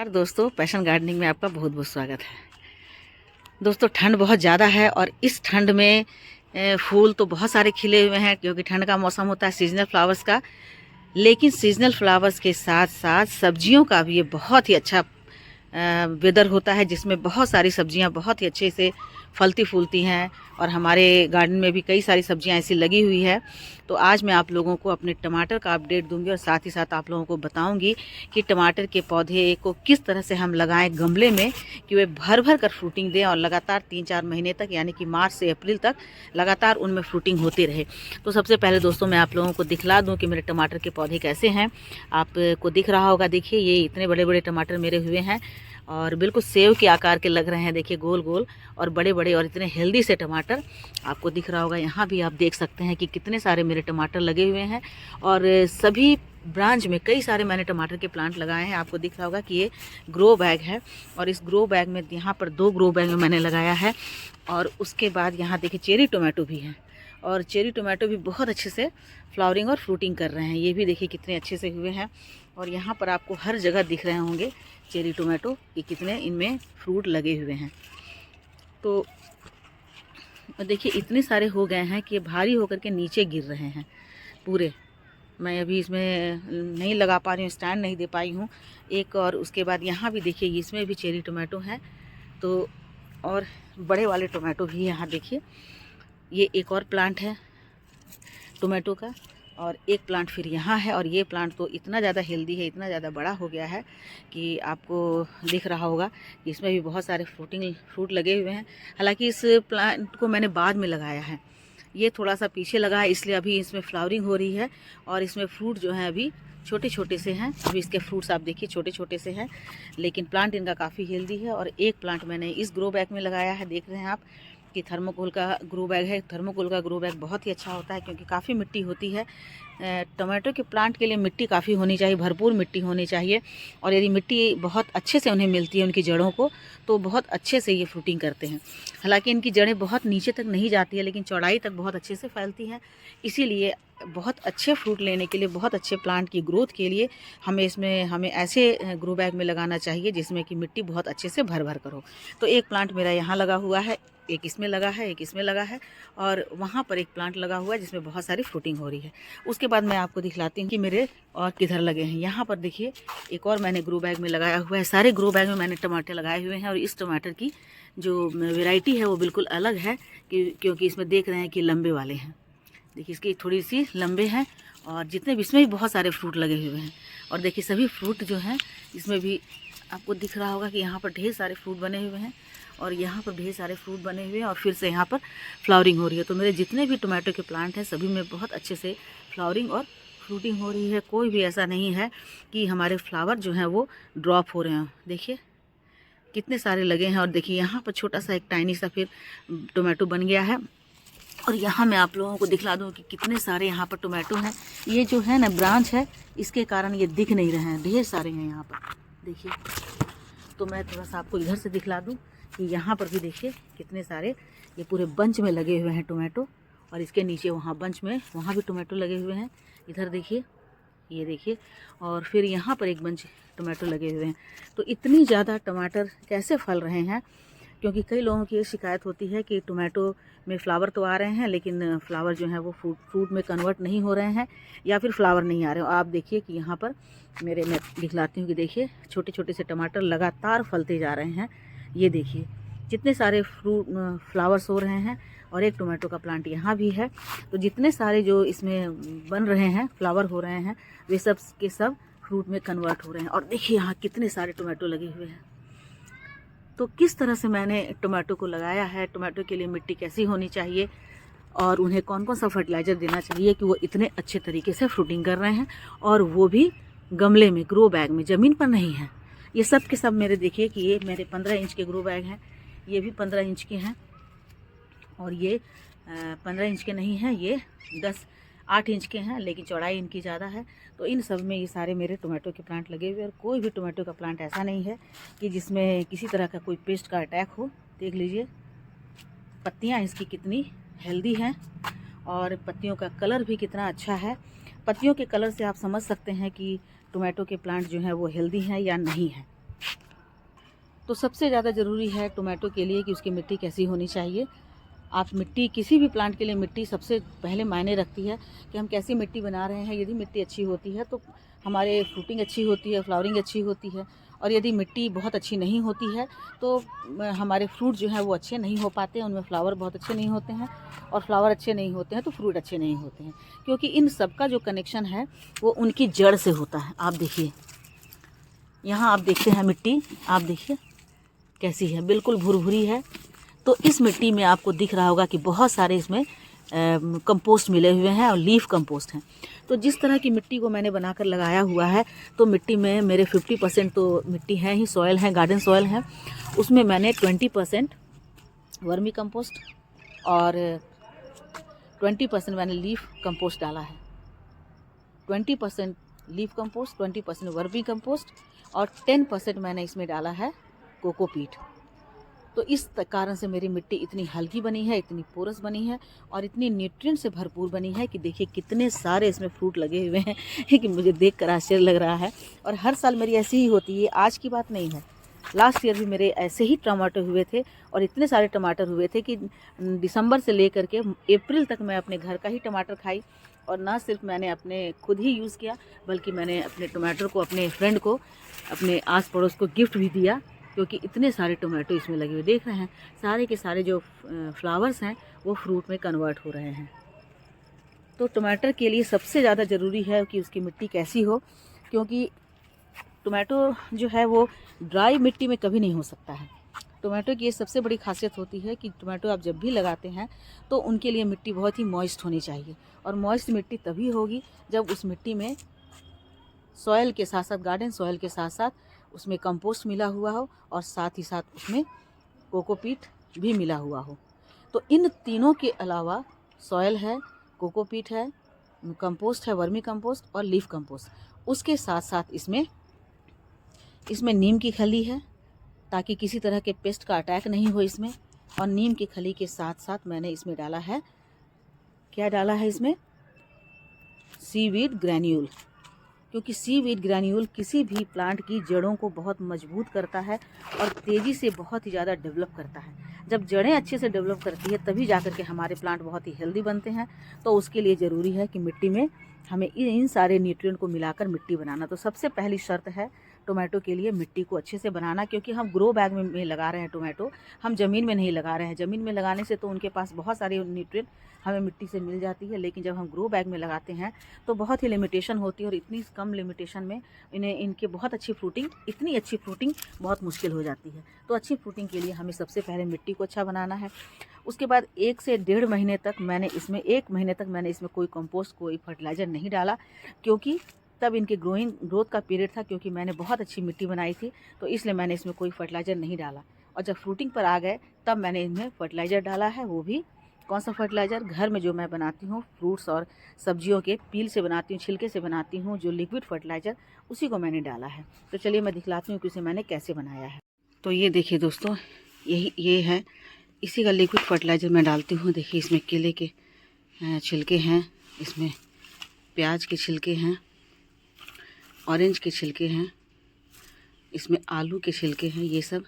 नमस्कार दोस्तों, passion gardening में आपका बहुत बहुत स्वागत है। दोस्तों, ठंड बहुत ज़्यादा है और इस ठंड में फूल तो बहुत सारे खिले हुए हैं क्योंकि ठंड का मौसम होता है सीजनल फ्लावर्स का। लेकिन सीजनल फ्लावर्स के साथ साथ सब्जियों का भी ये बहुत ही अच्छा वेदर होता है जिसमें बहुत सारी सब्जियां बहुत ही अच्छे से फलती फूलती हैं और हमारे गार्डन में भी कई सारी सब्जियां ऐसी लगी हुई है। तो आज मैं आप लोगों को अपने टमाटर का अपडेट दूंगी और साथ ही साथ आप लोगों को बताऊंगी कि टमाटर के पौधे को किस तरह से हम लगाएं गमले में कि वे भर भर कर फ्रूटिंग दें और लगातार 3-4 महीने तक यानी कि मार्च से अप्रैल तक लगातार उनमें फ्रूटिंग होती रहे। तो सबसे पहले दोस्तों मैं आप लोगों को दिखला दूँ कि मेरे टमाटर के पौधे कैसे हैं। आपको दिख रहा होगा, देखिए ये इतने बड़े बड़े टमाटर मेरे हुए हैं और बिल्कुल सेव के आकार के लग रहे हैं। देखिए गोल गोल और बड़े बड़े और इतने हेल्दी से टमाटर आपको दिख रहा होगा। यहाँ भी आप देख सकते हैं कि कितने सारे मेरे टमाटर लगे हुए हैं और सभी ब्रांच में कई सारे मैंने टमाटर के प्लांट लगाए हैं। आपको दिख रहा होगा कि ये ग्रो बैग है और इस ग्रो बैग में यहाँ पर 2 ग्रो बैग में मैंने लगाया है। और उसके बाद यहाँ देखिए चेरी टोमेटो भी हैं और चेरी टोमेटो भी बहुत अच्छे से फ्लावरिंग और फ्रूटिंग कर रहे हैं। ये भी देखिए कितने अच्छे से हुए हैं और यहाँ पर आपको हर जगह दिख रहे होंगे चेरी टोमेटो कि कितने इनमें फ्रूट लगे हुए हैं। तो देखिए इतने सारे हो गए हैं कि भारी होकर के नीचे गिर रहे हैं पूरे। मैं अभी इसमें नहीं लगा पा रही हूँ, स्टैंड नहीं दे पाई हूँ एक। और उसके बाद यहाँ भी देखिए इसमें भी चेरी टोमेटो हैं। तो और बड़े वाले टोमेटो भी यहाँ देखिए, ये एक और प्लांट है टोमेटो का और एक प्लांट फिर यहाँ है। और ये प्लांट तो इतना ज़्यादा हेल्दी है, इतना ज़्यादा बड़ा हो गया है कि आपको दिख रहा होगा कि इसमें भी बहुत सारे फ्रूट लगे हुए हैं। हालांकि इस प्लांट को मैंने बाद में लगाया है, ये थोड़ा सा पीछे लगा है, इसलिए अभी इसमें फ्लावरिंग हो रही है और इसमें फ्रूट जो हैं अभी छोटे छोटे से हैं। अभी इसके फ्रूट्स आप देखिए छोटे छोटे से हैं, लेकिन प्लांट इनका काफ़ी हेल्दी है। और एक प्लांट मैंने इस ग्रो बैग में लगाया है, देख रहे हैं आप कि थर्मोकोल का ग्रो बैग है। थर्मोकोल का ग्रो बैग बहुत ही अच्छा होता है क्योंकि काफ़ी मिट्टी होती है। टमाटो के प्लांट के लिए मिट्टी काफ़ी होनी चाहिए, भरपूर मिट्टी होनी चाहिए। और यदि मिट्टी बहुत अच्छे से उन्हें मिलती है उनकी जड़ों को, तो बहुत अच्छे से ये फ्रूटिंग करते हैं। हालांकि इनकी जड़ें बहुत नीचे तक नहीं जाती है लेकिन चौड़ाई तक बहुत अच्छे से फैलती हैं। इसीलिए बहुत अच्छे फ्रूट लेने के लिए, बहुत अच्छे प्लांट की ग्रोथ के लिए हमें ऐसे ग्रो बैग में लगाना चाहिए जिसमें कि मिट्टी बहुत अच्छे से भर भर कर हो। तो एक प्लांट मेरा यहाँ लगा हुआ है, एक इसमें लगा है, एक इसमें लगा है और वहाँ पर एक प्लांट लगा हुआ है जिसमें बहुत सारी फ्रूटिंग हो रही है। उसके बाद मैं आपको दिखलाती हूँ कि मेरे और किधर लगे हैं। यहाँ पर देखिए एक और मैंने ग्रो बैग में लगाया हुआ है। सारे ग्रो बैग में मैंने टमाटर लगाए हुए हैं और इस टमाटर की जो वेराइटी है वो बिल्कुल अलग है क्योंकि इसमें देख रहे हैं कि लंबे वाले हैं। देखिए इसकी थोड़ी सी लंबे हैं और जितने भी इसमें भी बहुत सारे फ्रूट लगे हुए हैं। और देखिए सभी फ्रूट जो हैं इसमें भी आपको दिख रहा होगा कि यहाँ पर ढेर सारे फ्रूट बने हुए हैं और यहाँ पर ढेर सारे फ्रूट बने हुए हैं और फिर से यहाँ पर फ्लावरिंग हो रही है। तो मेरे जितने भी टोमेटो के प्लांट हैं सभी में बहुत अच्छे से फ्लावरिंग और फ्रूटिंग हो रही है। कोई भी ऐसा नहीं है कि हमारे फ्लावर जो हैं वो ड्रॉप हो रहे हैं। देखिए कितने सारे लगे हैं और देखिए यहाँ पर छोटा सा एक टाइनी सा फिर टोमेटो बन गया है। और यहाँ मैं आप लोगों को दिखला दूँ कि कितने सारे यहाँ पर टोमेटो हैं। ये जो है ना ब्रांच है, इसके कारण ये दिख नहीं रहे हैं, ढेर सारे हैं यहाँ पर देखिए। तो मैं थोड़ा सा आपको इधर से दिखला दूँ कि यहाँ पर भी देखिए कितने सारे ये पूरे बंच में लगे हुए हैं टोमेटो। और इसके नीचे वहाँ बंच में वहाँ भी टोमेटो लगे हुए हैं। इधर देखिए, ये देखिए, और फिर यहाँ पर एक बंच टोमेटो लगे हुए हैं। तो इतनी ज़्यादा टमाटर कैसे फल रहे हैं? क्योंकि कई लोगों की ये शिकायत होती है कि टोमेटो में फ्लावर तो आ रहे हैं लेकिन फ्लावर जो है वो फ्रूट में कन्वर्ट नहीं हो रहे हैं या फिर फ्लावर नहीं आ रहे हो। आप देखिए कि यहाँ पर मैं दिखलाती हूँ कि देखिए छोटे छोटे से टमाटर लगातार फलते जा रहे हैं। ये देखिए जितने सारे फ्लावर्स हो रहे हैं और एक टोमेटो का प्लांट यहाँ भी है। तो जितने सारे जो इसमें बन रहे हैं, फ्लावर हो रहे हैं, वे सब के सब फ्रूट में कन्वर्ट हो रहे हैं। और देखिए यहाँ कितने सारे टोमेटो लगे हुए हैं। तो किस तरह से मैंने टोमेटो को लगाया है, टोमेटो के लिए मिट्टी कैसी होनी चाहिए और उन्हें कौन कौन सा फर्टिलाइज़र देना चाहिए कि वो इतने अच्छे तरीके से फ्रूटिंग कर रहे हैं और वो भी गमले में, ग्रो बैग में, ज़मीन पर नहीं है। ये सब के सब मेरे देखिए कि ये मेरे 15 इंच के ग्रो बैग हैं, ये भी 15 इंच के हैं और ये 15 इंच के नहीं हैं, ये 8 इंच के हैं लेकिन चौड़ाई इनकी ज़्यादा है। तो इन सब में ये सारे मेरे टोमेटो के प्लांट लगे हुए और कोई भी टोमेटो का प्लांट ऐसा नहीं है कि जिसमें किसी तरह का कोई पेस्ट का अटैक हो। देख लीजिए पत्तियाँ इसकी कितनी हेल्दी हैं और पत्तियों का कलर भी कितना अच्छा है। पत्तियों के कलर से आप समझ सकते हैं कि टोमेटो के प्लांट जो हैं वो हेल्दी हैं या नहीं हैं। तो सबसे ज़्यादा ज़रूरी है टोमेटो के लिए कि उसकी मिट्टी कैसी होनी चाहिए। आप मिट्टी किसी भी प्लांट के लिए मिट्टी सबसे पहले मायने रखती है कि हम कैसी मिट्टी बना रहे हैं। यदि मिट्टी अच्छी होती है तो हमारे फ्रूटिंग अच्छी होती है, फ्लावरिंग अच्छी होती है। और यदि मिट्टी बहुत अच्छी नहीं होती है तो हमारे फ्रूट जो हैं वो अच्छे नहीं हो पाते, उनमें फ्लावर बहुत अच्छे नहीं होते हैं, और फ्लावर अच्छे नहीं होते हैं तो फ्रूट अच्छे नहीं होते हैं, क्योंकि इन सब का जो कनेक्शन है वो उनकी जड़ से होता है। आप देखिए, यहाँ आप देखते हैं मिट्टी, आप देखिए कैसी है, बिल्कुल भुरभुरी है। तो इस मिट्टी में आपको दिख रहा होगा कि बहुत सारे इसमें कंपोस्ट मिले हुए हैं और लीफ कंपोस्ट हैं। तो जिस तरह की मिट्टी को मैंने बनाकर लगाया हुआ है, तो मिट्टी में मेरे 50% तो मिट्टी है ही, सॉयल है, गार्डन सॉयल है। उसमें मैंने 20% वर्मी कंपोस्ट और 20% मैंने लीफ कंपोस्ट डाला है। 20% लीफ कंपोस्ट, 20% वर्मी कंपोस्ट और 10% मैंने इसमें डाला है कोकोपीट। तो इस कारण से मेरी मिट्टी इतनी हल्की बनी है, इतनी पोरस बनी है और इतनी न्यूट्रिएंट से भरपूर बनी है कि देखिए कितने सारे इसमें फ्रूट लगे हुए हैं कि मुझे देखकर आश्चर्य लग रहा है। और हर साल मेरी ऐसी ही होती है, आज की बात नहीं है। लास्ट ईयर भी मेरे ऐसे ही टमाटर हुए थे और इतने सारे टमाटर हुए थे कि दिसंबर से लेकर के अप्रैल तक मैं अपने घर का ही टमाटर खाई। और ना सिर्फ मैंने अपने खुद ही यूज़ किया, बल्कि मैंने अपने टमाटर को अपने फ्रेंड को, अपने आस पड़ोस को गिफ्ट भी दिया, क्योंकि इतने सारे टोमेटो इसमें लगे हुए। देख रहे हैं सारे के सारे जो फ्लावर्स हैं वो फ्रूट में कन्वर्ट हो रहे हैं। तो टमाटर के लिए सबसे ज़्यादा ज़रूरी है कि उसकी मिट्टी कैसी हो, क्योंकि टोमेटो जो है वो ड्राई मिट्टी में कभी नहीं हो सकता है। टोमेटो की ये सबसे बड़ी खासियत होती है कि टोमेटो आप जब भी लगाते हैं तो उनके लिए मिट्टी बहुत ही मॉइस्ट होनी चाहिए। और मॉइस्ट मिट्टी तभी होगी जब उस मिट्टी में सॉयल के साथ साथ, गार्डन सॉयल के साथ साथ उसमें कंपोस्ट मिला हुआ हो और साथ ही साथ उसमें कोकोपीट भी मिला हुआ हो। तो इन तीनों के अलावा सॉयल है, कोकोपीट है, कंपोस्ट है, वर्मी कंपोस्ट और लीफ कंपोस्ट, उसके साथ साथ इसमें नीम की खली है ताकि किसी तरह के पेस्ट का अटैक नहीं हो इसमें। और नीम की खली के साथ साथ मैंने इसमें डाला है, क्या डाला है इसमें, सीवीड ग्रैन्यूल। क्योंकि सीवीड ग्रैन्यूल किसी भी प्लांट की जड़ों को बहुत मजबूत करता है और तेज़ी से बहुत ही ज़्यादा डेवलप करता है। जब जड़ें अच्छे से डेवलप करती है तभी जाकर के हमारे प्लांट बहुत ही हेल्दी बनते हैं। तो उसके लिए ज़रूरी है कि मिट्टी में हमें इन सारे न्यूट्रिएंट को मिलाकर मिट्टी बनाना। तो सबसे पहली शर्त है टोमेटो के लिए मिट्टी को अच्छे से बनाना, क्योंकि हम ग्रो बैग में लगा रहे हैं टोमेटो, हम ज़मीन में नहीं लगा रहे हैं। ज़मीन में लगाने से तो उनके पास बहुत सारे न्यूट्रिएंट हमें मिट्टी से मिल जाती है, लेकिन जब हम ग्रो बैग में लगाते हैं तो बहुत ही लिमिटेशन होती है और इतनी कम लिमिटेशन में इनके बहुत अच्छी फ्रूटिंग, इतनी अच्छी फ्रूटिंग बहुत मुश्किल हो जाती है। तो अच्छी फ्रूटिंग के लिए हमें सबसे पहले मिट्टी को अच्छा बनाना है। उसके बाद 1 से 1.5 महीने तक मैंने इसमें कोई कंपोस्ट, कोई फर्टिलाइज़र नहीं डाला, क्योंकि तब इनके ग्रोथ का पीरियड था, क्योंकि मैंने बहुत अच्छी मिट्टी बनाई थी, तो इसलिए मैंने इसमें कोई फर्टिलाइज़र नहीं डाला। और जब फ्रूटिंग पर आ गए तब मैंने इनमें फर्टिलाइज़र डाला है। वो भी कौन सा फर्टिलाइज़र, घर में जो मैं बनाती हूँ, फ्रूट्स और सब्जियों के पील से बनाती हूँ, छिलके से बनाती हूँ, जो लिक्विड फर्टिलाइज़र, उसी को मैंने डाला है। तो चलिए मैं दिखलाती हूँ कि उसे मैंने कैसे बनाया है। तो ये देखिए दोस्तों, ये है, इसी का लिक्विड फर्टिलाइज़र मैं डालती हूँ। देखिए इसमें केले के छिलके हैं, इसमें प्याज के छिलके हैं, ऑरेंज के छिलके हैं, इसमें आलू के छिलके हैं, ये सब।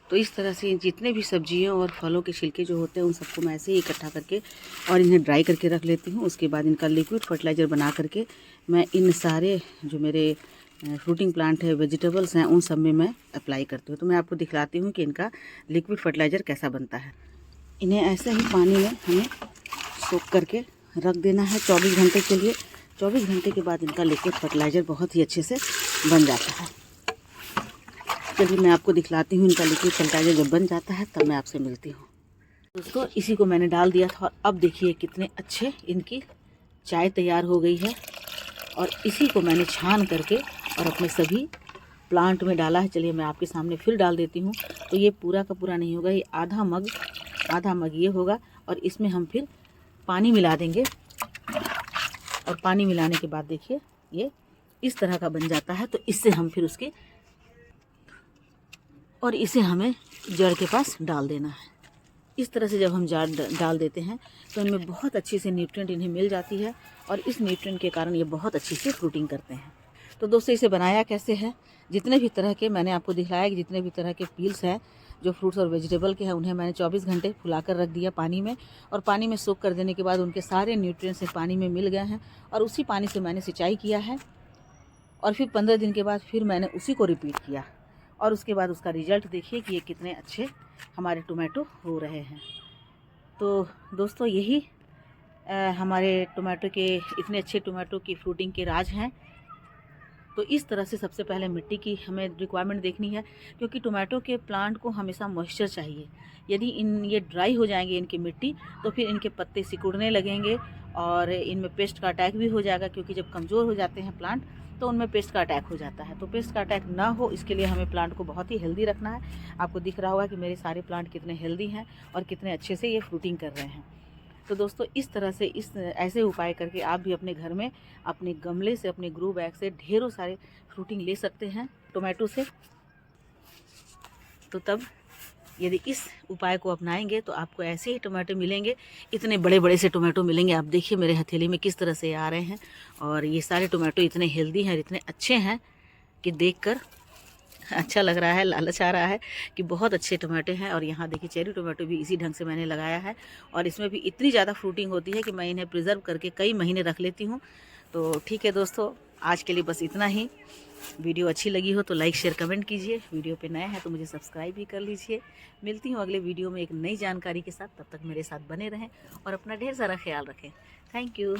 तो इस तरह से जितने भी सब्जियों और फलों के छिलके जो होते हैं उन सबको मैं ऐसे ही इकट्ठा करके और इन्हें ड्राई करके रख लेती हूँ। उसके बाद इनका लिक्विड फर्टिलाइज़र बना करके मैं इन सारे जो मेरे फ्रूटिंग प्लांट है, वेजिटेबल्स हैं, उन सब में मैं अप्लाई करती हूँ। तो मैं आपको दिखलाती हूँ कि इनका लिक्विड फर्टिलाइज़र कैसा बनता है। इन्हें ऐसे ही पानी में हमें सोख करके रख देना है 24 घंटे के लिए। 24 घंटे के बाद इनका लिक्विड फर्टिलाइज़र बहुत ही अच्छे से बन जाता है। चलिए मैं आपको दिखलाती हूँ इनका लिक्विड फर्टिलाइज़र जब बन जाता है तब मैं आपसे मिलती हूँ। दोस्तों इसी को मैंने डाल दिया था और अब देखिए कितने अच्छे इनकी चाय तैयार हो गई है। और इसी को मैंने छान करके और अपने सभी प्लांट में डाला है। चलिए मैं आपके सामने फिर डाल देती हूँ। तो ये पूरा का पूरा नहीं होगा, ये आधा मग ये होगा। और इसमें हम फिर पानी मिला देंगे और पानी मिलाने के बाद देखिए ये इस तरह का बन जाता है। तो इससे हम फिर इसे हमें जड़ के पास डाल देना है। इस तरह से जब हम जड़ डाल देते हैं तो इनमें बहुत अच्छी से न्यूट्रिएंट इन्हें मिल जाती है और इस न्यूट्रिएंट के कारण ये बहुत अच्छी से फ्रूटिंग करते हैं। तो दोस्तों इसे बनाया कैसे है, जितने भी तरह के मैंने आपको दिखलाया कि जितने भी तरह के पील्स हैं जो फ्रूट्स और वेजिटेबल के हैं, उन्हें मैंने 24 घंटे फुला कर रख दिया पानी में, और पानी में सोख कर देने के बाद उनके सारे न्यूट्रिएंट्स पानी में मिल गए हैं, और उसी पानी से मैंने सिंचाई किया है। और फिर 15 दिन के बाद फिर मैंने उसी को रिपीट किया, और उसके बाद उसका रिज़ल्ट देखिए कि ये कितने अच्छे हमारे टोमेटो हो रहे हैं। तो दोस्तों यही हमारे टोमेटो के, इतने अच्छे टोमेटो की फ्रूटिंग के राज हैं। तो इस तरह से सबसे पहले मिट्टी की हमें रिक्वायरमेंट देखनी है, क्योंकि टोमेटो के प्लांट को हमेशा मॉइस्चर चाहिए। यदि ये ड्राई हो जाएंगे इनकी मिट्टी, तो फिर इनके पत्ते सिकुड़ने लगेंगे और इनमें पेस्ट का अटैक भी हो जाएगा, क्योंकि जब कमज़ोर हो जाते हैं प्लांट तो उनमें पेस्ट का अटैक हो जाता है। तो पेस्ट का अटैक ना हो, इसके लिए हमें प्लांट को बहुत ही हेल्दी रखना है। आपको दिख रहा होगा कि मेरे सारे प्लांट कितने हेल्दी हैं और कितने अच्छे से ये फ्रूटिंग कर रहे हैं। तो दोस्तों इस तरह से ऐसे उपाय करके आप भी अपने घर में अपने गमले से, अपने ग्रो बैग से ढेरों सारे फ्रूटिंग ले सकते हैं टोमेटो से। तो तब यदि इस उपाय को अपनाएंगे तो आपको ऐसे ही टोमेटो मिलेंगे, इतने बड़े बड़े से टोमेटो मिलेंगे। आप देखिए मेरे हथेली में किस तरह से आ रहे हैं, और ये सारे टोमेटो इतने हेल्दी हैं, इतने अच्छे हैं कि देखकर अच्छा लग रहा है, लालच आ रहा है कि बहुत अच्छे टोमेटो हैं। और यहाँ देखिए चेरी टोमेटो भी इसी ढंग से मैंने लगाया है, और इसमें भी इतनी ज़्यादा फ्रूटिंग होती है कि मैं इन्हें प्रिजर्व करके कई महीने रख लेती हूँ। तो ठीक है दोस्तों, आज के लिए बस इतना ही। वीडियो अच्छी लगी हो तो लाइक शेयर कमेंट कीजिए। वीडियो पे नए हैं तो मुझे सब्सक्राइब भी कर लीजिए। मिलती हूँ अगले वीडियो में एक नई जानकारी के साथ। तब तक मेरे साथ बने रहें और अपना ढेर सारा ख्याल रखें। Thank you.